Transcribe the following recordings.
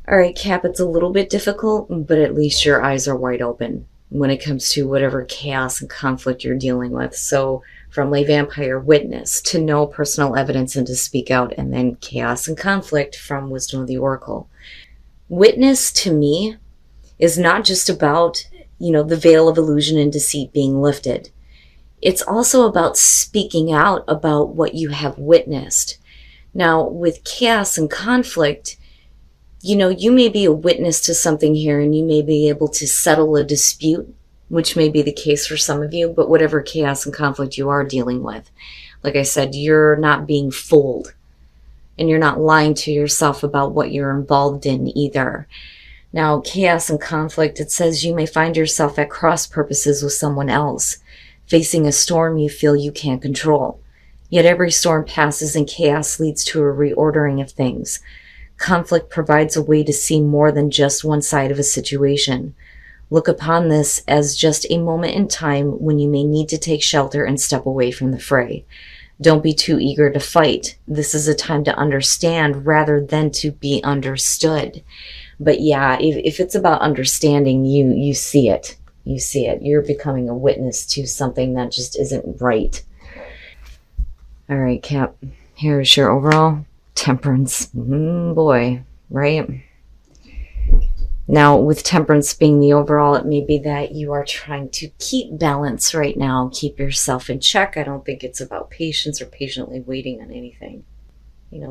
All right, Cap, it's a little bit difficult, but at least your eyes are wide open when it comes to whatever chaos and conflict you're dealing with. So, from lay vampire, witness, to know personal evidence and to speak out, and then chaos and conflict from wisdom of the oracle. Witness to me is not just about, the veil of illusion and deceit being lifted. It's also about speaking out about what you have witnessed. Now, with chaos and conflict, you may be a witness to something here and you may be able to settle a dispute, which may be the case for some of you, but whatever chaos and conflict you are dealing with, like I said, you're not being fooled and you're not lying to yourself about what you're involved in either. Now, chaos and conflict, it says you may find yourself at cross purposes with someone else, facing a storm you feel you can't control. Yet every storm passes and chaos leads to a reordering of things. Conflict provides a way to see more than just one side of a situation. Look upon this as just a moment in time when you may need to take shelter and step away from the fray. Don't be too eager to fight. This is a time to understand rather than to be understood. But yeah, if it's about understanding, you see it. You see it. You're becoming a witness to something that just isn't right. All right, Cap, here's your overall temperance. Boy, right? Now, with temperance being the overall, it may be that you are trying to keep balance right now, keep yourself in check. I don't think it's about patience or patiently waiting on anything.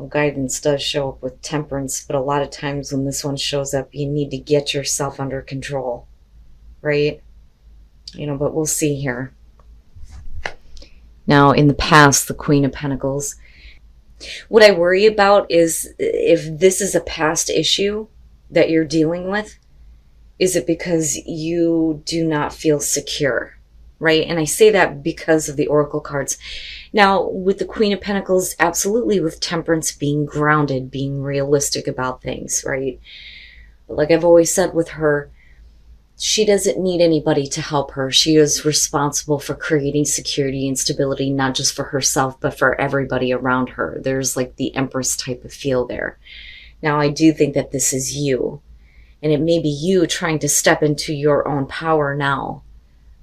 Guidance does show up with temperance, but a lot of times when this one shows up, you need to get yourself under control, right? But we'll see here. Now, in the past, the Queen of Pentacles. What I worry about is if this is a past issue that you're dealing with, is it because you do not feel secure, right? And I say that because of the oracle cards. Now, with the Queen of Pentacles, absolutely with temperance, being grounded, being realistic about things, right? Like I've always said with her, she doesn't need anybody to help her. She is responsible for creating security and stability, not just for herself, but for everybody around her. There's like the Empress type of feel there. Now, I do think that this is you, and it may be you trying to step into your own power now.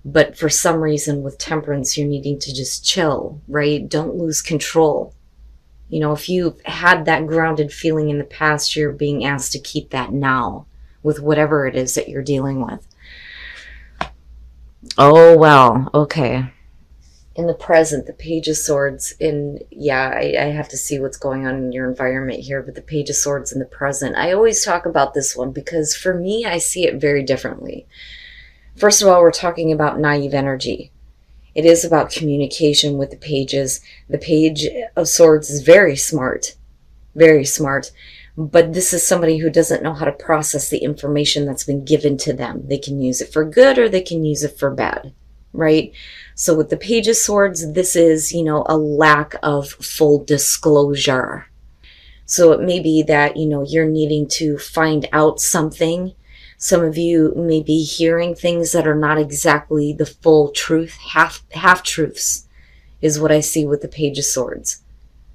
But for some reason with temperance, you're needing to just chill, right? Don't lose control. If you've had that grounded feeling in the past, you're being asked to keep that now with whatever it is that you're dealing with. Oh, well, okay. In the present, the Page of Swords, I have to see what's going on in your environment here, but the Page of Swords in the present, I always talk about this one because for me, I see it very differently. First of all, we're talking about naive energy. It is about communication with the pages. The Page of Swords is very smart, but this is somebody who doesn't know how to process the information that's been given to them. They can use it for good or they can use it for bad, right? So with the Page of Swords, this is, a lack of full disclosure. So it may be that, you're needing to find out something. Some of you may be hearing things that are not exactly the full truth. Half-truths is what I see with the Page of Swords,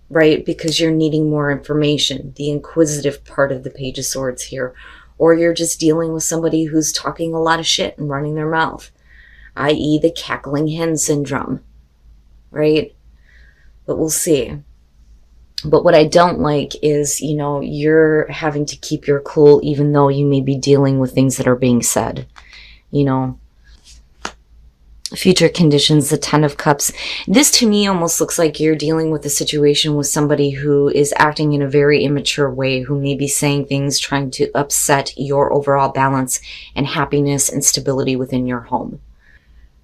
right? Because you're needing more information, the inquisitive part of the Page of Swords here. Or you're just dealing with somebody who's talking a lot of shit and running their mouth, i.e. the cackling hen syndrome, right? But we'll see. But what I don't like is, you're having to keep your cool even though you may be dealing with things that are being said. Future conditions, the Ten of Cups. This to me almost looks like you're dealing with a situation with somebody who is acting in a very immature way, who may be saying things trying to upset your overall balance and happiness and stability within your home.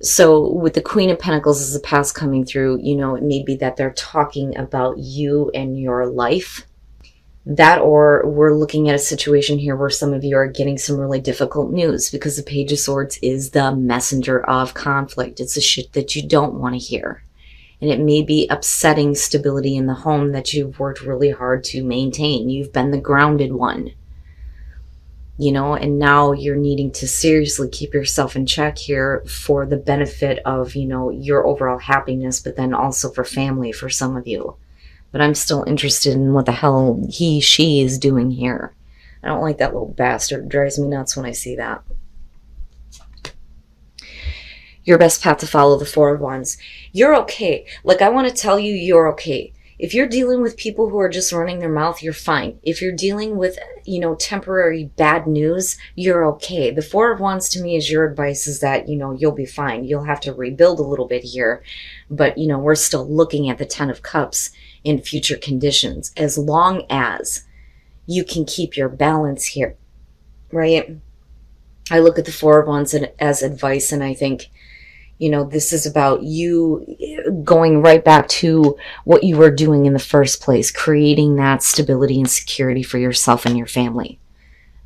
So with the Queen of Pentacles as the past coming through, it may be that they're talking about you and your life. That, or we're looking at a situation here where some of you are getting some really difficult news, because the Page of Swords is the messenger of conflict. It's the shit that you don't want to hear. And it may be upsetting stability in the home that you've worked really hard to maintain. You've been the grounded one. And now you're needing to seriously keep yourself in check here for the benefit of, your overall happiness, but then also for family for some of you. But I'm still interested in what the hell he, she is doing here. I don't like that little bastard. It drives me nuts when I see that. Your best path to follow, the Four of Wands. You're okay. Like, I want to tell you, you're okay. If you're dealing with people who are just running their mouth, you're fine. If you're dealing with, temporary bad news, you're okay. The Four of Wands to me is your advice is that, you'll be fine. You'll have to rebuild a little bit here. But, we're still looking at the Ten of Cups in future conditions. As long as you can keep your balance here, right? I look at the Four of Wands as advice, and I think, this is about you going right back to what you were doing in the first place, creating that stability and security for yourself and your family.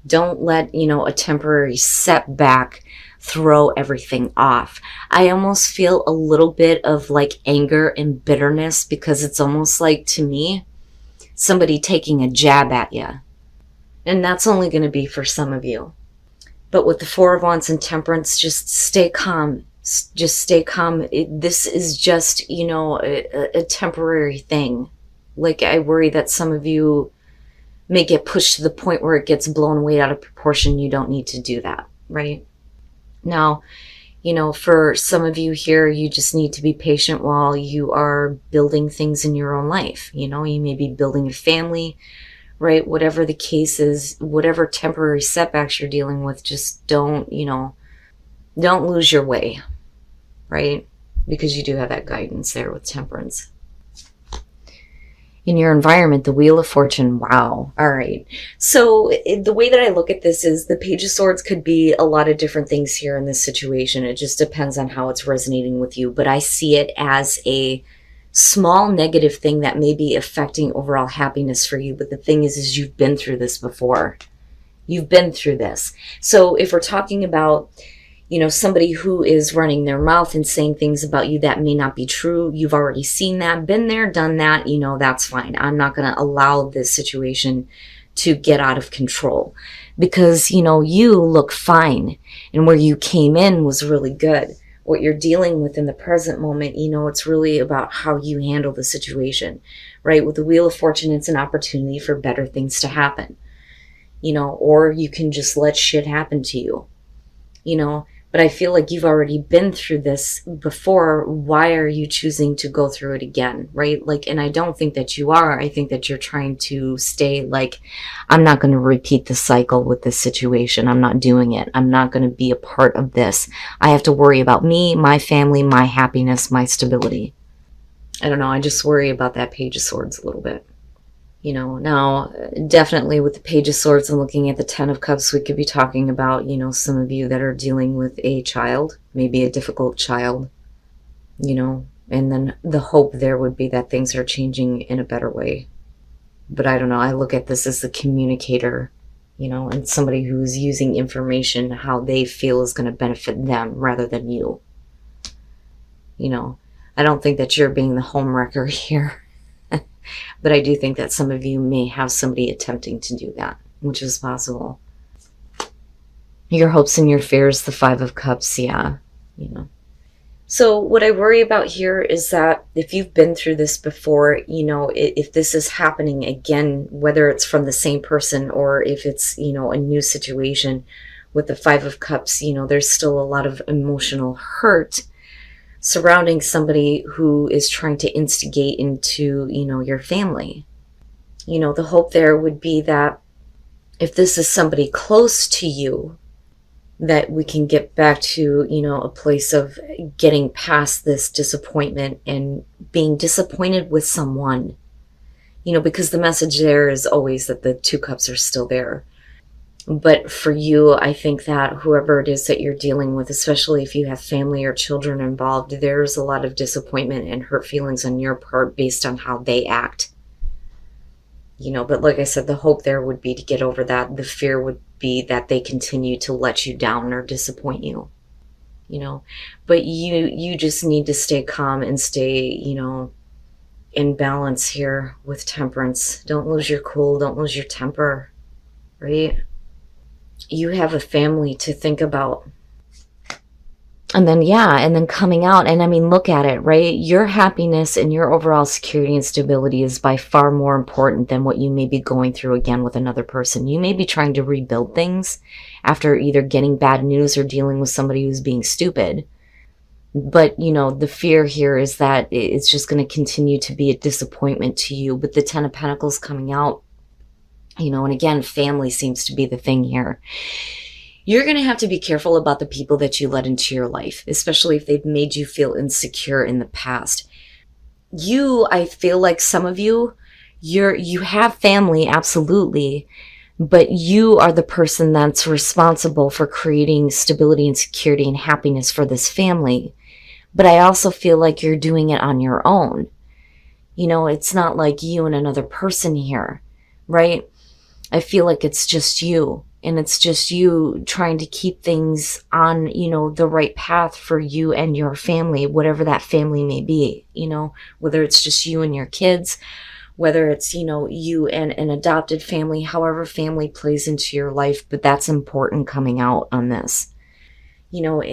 Don't let, a temporary setback throw everything off. I almost feel a little bit of like anger and bitterness, because it's almost like, to me, somebody taking a jab at you. And that's only going to be for some of you. But with the Four of Wands and Temperance, just stay calm. Just stay calm. This is just, a temporary thing. Like, I worry that some of you may get pushed to the point where it gets blown way out of proportion. You don't need to do that, right? Now, for some of you here, you just need to be patient while you are building things in your own life. You may be building a family, right? Whatever the case is, whatever temporary setbacks you're dealing with, just don't lose your way, right? Because you do have that guidance there with Temperance. In your environment, the Wheel of Fortune. Wow. All right. So the way that I look at this is the Page of Swords could be a lot of different things here in this situation. It just depends on how it's resonating with you. But I see it as a small negative thing that may be affecting overall happiness for you. But the thing is you've been through this before. You've been through this. So if we're talking about, somebody who is running their mouth and saying things about you that may not be true, you've already seen that, been there, done that, that's fine. I'm not going to allow this situation to get out of control, because, you look fine, and where you came in was really good. What you're dealing with in the present moment, it's really about how you handle the situation, right? With the Wheel of Fortune, it's an opportunity for better things to happen, or you can just let shit happen to you, But I feel like you've already been through this before. Why are you choosing to go through it again, right? And I don't think that you are. I think that you're trying to stay like, I'm not going to repeat the cycle with this situation. I'm not doing it. I'm not going to be a part of this. I have to worry about me, my family, my happiness, my stability. I don't know. I just worry about that Page of Swords a little bit. Now, definitely with the Page of Swords and looking at the Ten of Cups, we could be talking about, some of you that are dealing with a child, maybe a difficult child, and then the hope there would be that things are changing in a better way. But I don't know. I look at this as the communicator, and somebody who's using information how they feel is going to benefit them rather than you. I don't think that you're being the homewrecker here. But I do think that some of you may have somebody attempting to do that, which is possible. Your hopes and your fears, the Five of Cups, yeah, So what I worry about here is that if you've been through this before, if this is happening again, whether it's from the same person or if it's, a new situation with the Five of Cups, there's still a lot of emotional hurt surrounding somebody who is trying to instigate into, your family. The hope there would be that if this is somebody close to you, that we can get back to, a place of getting past this disappointment and being disappointed with someone, because the message there is always that the Two Cups are still there. But for you, I think that whoever it is that you're dealing with, especially if you have family or children involved, there's a lot of disappointment and hurt feelings on your part based on how they act. But like I said, the hope there would be to get over that. The fear would be that they continue to let you down or disappoint you. But you just need to stay calm and stay, in balance here with Temperance. Don't lose your cool. Don't lose your temper, right? You have a family to think about. And then, yeah, and then coming out, and I mean, look at it, right? Your happiness and your overall security and stability is by far more important than what you may be going through again with another person. You may be trying to rebuild things after either getting bad news or dealing with somebody who's being stupid. But, you know, the fear here is that it's just going to continue to be a disappointment to you. With the Ten of Pentacles coming out, you know, and again, family seems to be the thing here. You're going to have to be careful about the people that you let into your life, especially if they've made you feel insecure in the past. I feel like some of you, you have family, absolutely, but you are the person that's responsible for creating stability and security and happiness for this family. But I also feel like you're doing it on your own. You know, it's not like you and another person here, right? I feel like it's just you. And it's just you trying to keep things on, you know, the right path for you and your family, whatever that family may be, you know, whether it's just you and your kids, whether it's, you know, you and an adopted family, however family plays into your life. But that's important coming out on this. You know,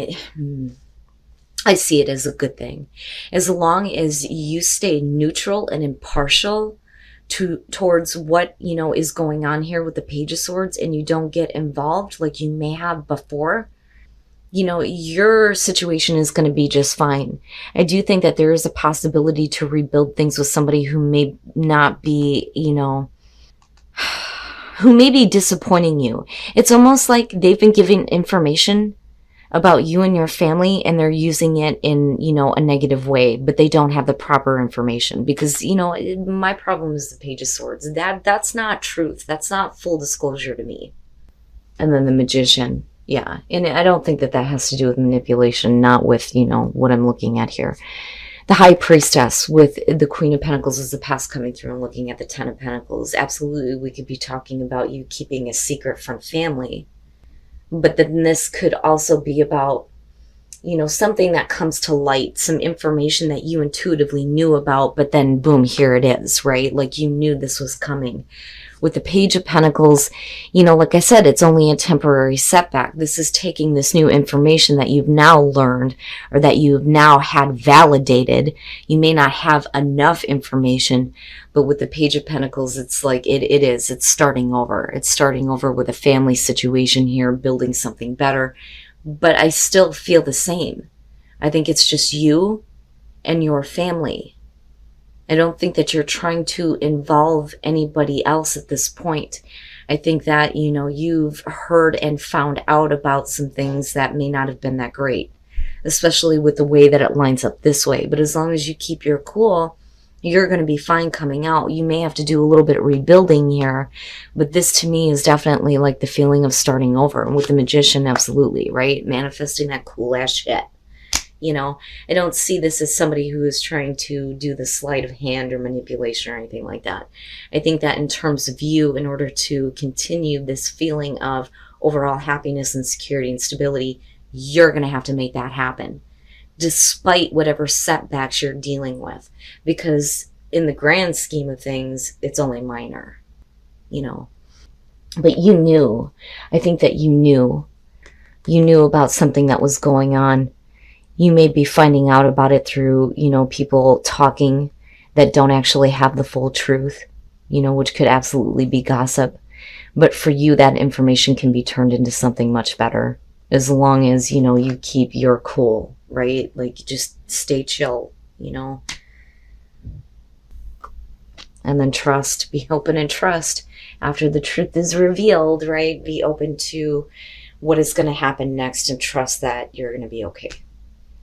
I see it as a good thing. As long as you stay neutral and impartial towards what, you know, is going on here with the Page of Swords, and you don't get involved like you may have before, you know, your situation is going to be just fine. I do think that there is a possibility to rebuild things with somebody who may not be, you know, who may be disappointing you. It's almost like they've been giving information about you and your family, and they're using it in, you know, a negative way, but they don't have the proper information. Because, you know, my problem is the Page of Swords. That's not truth. That's not full disclosure to me. And then the Magician. Yeah. And I don't think that has to do with manipulation, not with, you know, what I'm looking at here. The High Priestess with the Queen of Pentacles is the past coming through, and looking at the Ten of Pentacles. Absolutely, we could be talking about you keeping a secret from family. But then this could also be about, you know, something that comes to light, some information that you intuitively knew about, but then boom, here it is, right? Like you knew this was coming. With the Page of Pentacles, you know, like I said, it's only a temporary setback. This is taking this new information that you've now learned, or that you've now had validated. You may not have enough information, but with the Page of Pentacles, it's like it's starting over. It's starting over with a family situation here, building something better. But I still feel the same. I think it's just you and your family. I don't think that you're trying to involve anybody else at this point. I think that, you know, you've heard and found out about some things that may not have been that great, especially with the way that it lines up this way. But as long as you keep your cool, you're going to be fine coming out. You may have to do a little bit of rebuilding here, but this to me is definitely like the feeling of starting over. And with the Magician, absolutely, right? Manifesting that cool ass shit. You know, I don't see this as somebody who is trying to do the sleight of hand or manipulation or anything like that. I think that in terms of you, in order to continue this feeling of overall happiness and security and stability, you're going to have to make that happen, despite whatever setbacks you're dealing with. Because in the grand scheme of things, it's only minor, you know. But you knew. I think that you knew. You knew about something that was going on. You may be finding out about it through, you know, people talking that don't actually have the full truth, you know, which could absolutely be gossip. But for you, that information can be turned into something much better, as long as, you know, you keep your cool, right? Like, just stay chill, you know. And then trust. Be open and trust. After the truth is revealed, right? Be open to what is going to happen next, and trust that you're going to be okay.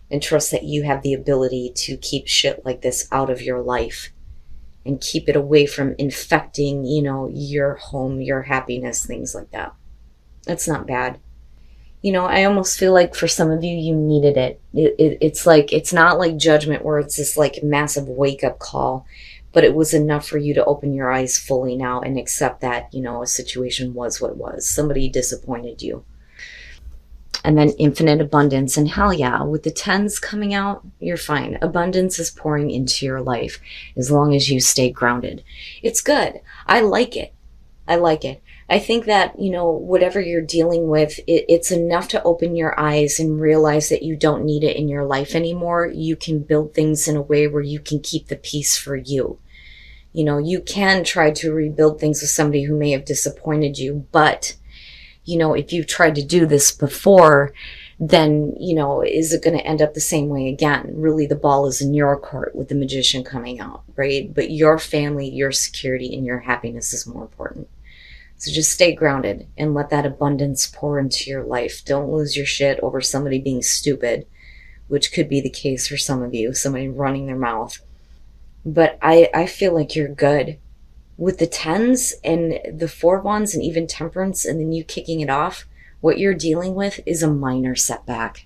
And trust that you have the ability to keep shit like this out of your life and keep it away from infecting, you know, your home, your happiness, things like that. That's not bad. You know, I almost feel like for some of you, you needed it. It's like, it's not like Judgment where it's this like massive wake up call, but it was enough for you to open your eyes fully now and accept that, you know, a situation was what it was. Somebody disappointed you. And then infinite abundance. And hell yeah, with the tens coming out, you're fine. Abundance is pouring into your life as long as you stay grounded. It's good. I like it. I like it. I think that, whatever you're dealing with, it's enough to open your eyes and realize that you don't need it in your life anymore. You can build things in a way where you can keep the peace for you. You can try to rebuild things with somebody who may have disappointed you, but, if you've tried to do this before, then, is it going to end up the same way again? Really, the ball is in your court with the Magician coming out, right? But your family, your security, and your happiness is more important. So just stay grounded and let that abundance pour into your life. Don't lose your shit over somebody being stupid, which could be the case for some of you, somebody running their mouth. But I feel like you're good. With the 10s and the 4 wands and even temperance and then you kicking it off, what you're dealing with is a minor setback.